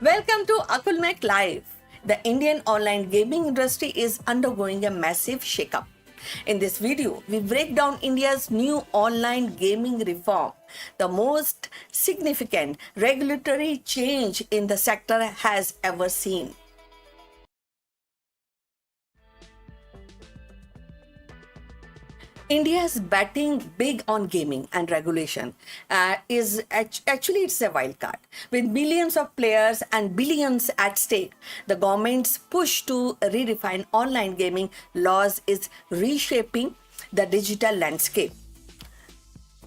Welcome to Akulmach Live. The Indian online gaming industry is undergoing a massive shakeup. In this video, we break down India's new online gaming reform, the most significant regulatory change in the sector has ever seen. India is betting big on gaming and regulation. Actually it's a wild card. With millions of players and billions at stake, the government's push to redefine online gaming laws is reshaping the digital landscape.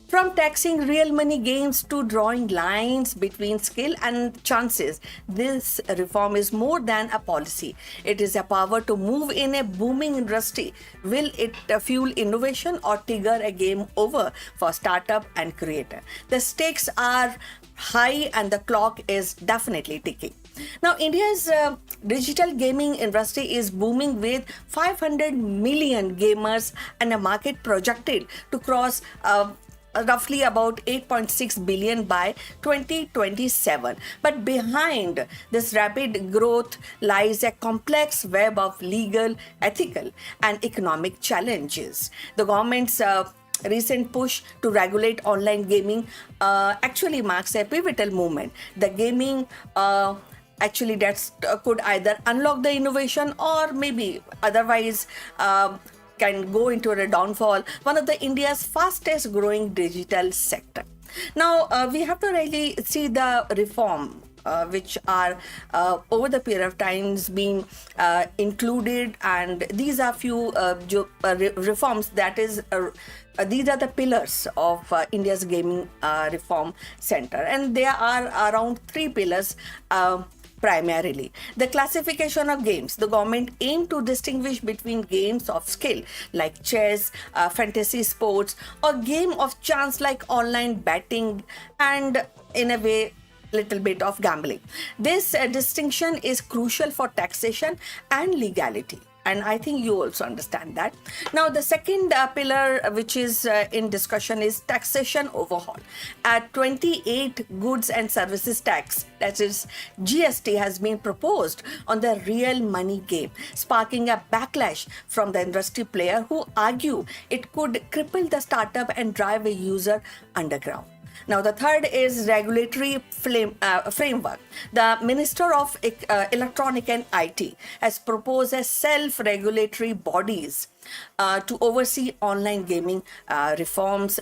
From taxing real money games to drawing lines between skill and chances, this reform is more than a policy. It is a power to move in a booming industry. Will it fuel innovation or trigger a game over for startup and creator? The stakes are high and the clock is definitely ticking. Now, India's digital gaming industry is booming with 500 million gamers and a market projected to cross roughly about 8.6 billion by 2027. But behind this rapid growth lies a complex web of legal, ethical, and economic challenges. The government's recent push to regulate online gaming actually marks a pivotal moment. The gaming actually that could either unlock the innovation or maybe otherwise can go into a downfall, one of the India's fastest growing digital sector. Now, we have to really see the reform which are over the period of times being included, and these are few reforms that is these are the pillars of India's gaming reform center, and there are around three pillars. Primarily, the classification of games. The government aimed to distinguish between games of skill like chess, fantasy sports, or game of chance like online betting, and in a way, little bit of gambling. This distinction is crucial for taxation and legality. And I think you also understand that. Now, the second pillar which is in discussion is taxation overhaul. At 28 goods and services tax, that is GST, has been proposed on the real money game, sparking a backlash from the industry player who argue it could cripple the startup and drive a user underground. Now, the third is regulatory framework. The Minister of Electronic and IT has proposed a self-regulatory bodies to oversee online gaming reforms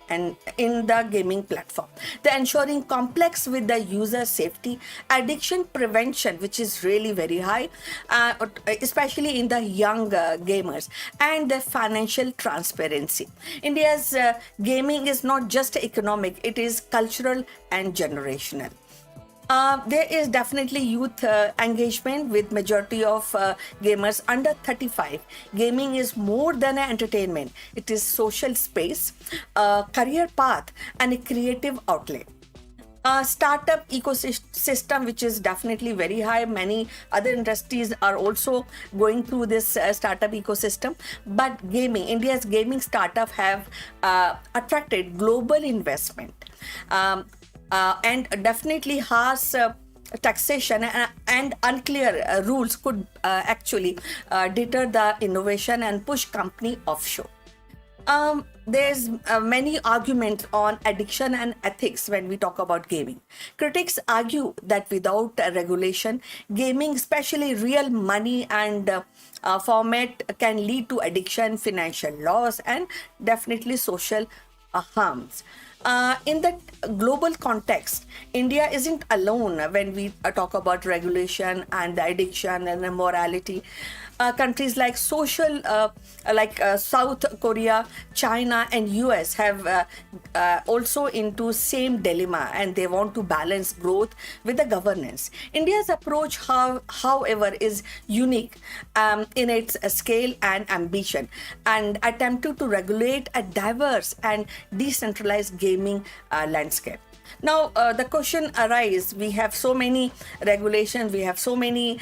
and in the gaming platform. The ensuring complex with the user safety, addiction prevention, which is really very high, especially in the young gamers, and the financial transparency. India's gaming is not just economic, it is cultural and generational. There is definitely youth engagement with majority of gamers under 35. Gaming is more than an entertainment. It is social space, career path, and a creative outlet. Startup ecosystem, which is definitely very high. Many other industries are also going through this startup ecosystem. But gaming, India's gaming startup have attracted global investment. And definitely harsh taxation and unclear rules could actually deter the innovation and push company offshore. There's many arguments on addiction and ethics when we talk about gaming. Critics argue that without regulation, gaming, especially real money and format, can lead to addiction, financial loss, and definitely social harms. In that global context, India isn't alone when we talk about regulation and the addiction and the morality. Countries like South Korea, China, and US have also into same dilemma, and they want to balance growth with the governance. India's approach, however, is unique in its scale and ambition, and attempted to regulate a diverse and decentralized gaming landscape. Now, the question arises, we have so many regulations, we have so many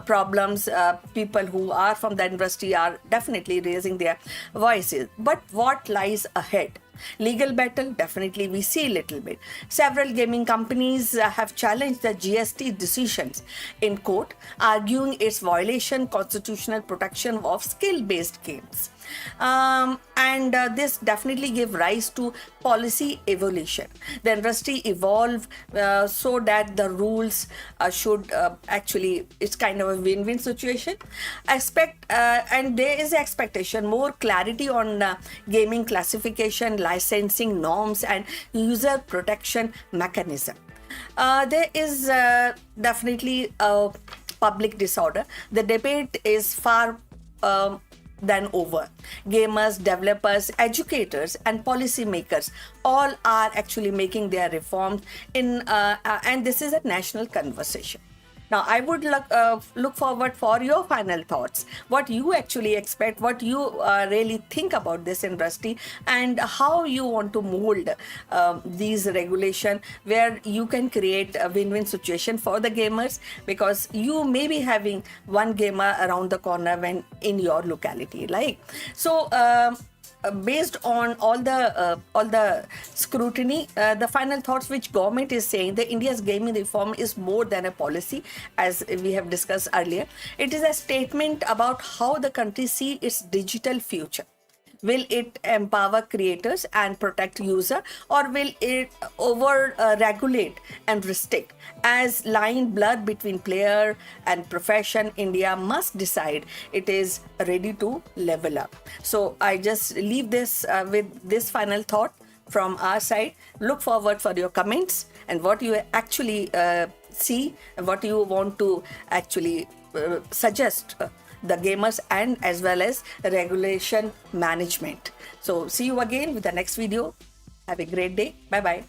problems. People who are from the industry are definitely raising their voices. But what lies ahead? Legal battle, definitely we see a little bit. Several gaming companies have challenged the GST decisions in court, arguing its violation constitutional protection of skill-based games. And this definitely give rise to policy evolution. The industry evolve so that the rules should actually, it's kind of a win-win situation. And there is expectation more clarity on gaming classification, licensing norms, and user protection mechanism. There is definitely a public disorder. The debate is far than over. Gamers, developers, educators, and policymakers all are actually making their reforms and this is a national conversation. Now, I would look forward for your final thoughts. What you actually expect, what you really think about this industry, and how you want to mold these regulation where you can create a win-win situation for the gamers, because you may be having one gamer around the corner when in your locality. Based on all the scrutiny, the final thoughts which government is saying, the India's gaming reform is more than a policy, as we have discussed earlier. It is a statement about how the country see its digital future. Will it empower creators and protect user, or will it over regulate and restrict? As line blurred between player and profession, India must decide it is ready to level up. So I just leave this with this final thought from our side. Look forward for your comments and what you actually see and what you want to actually suggest the gamers and as well as regulation management. So see you again with the next video. Have a great day. Bye bye.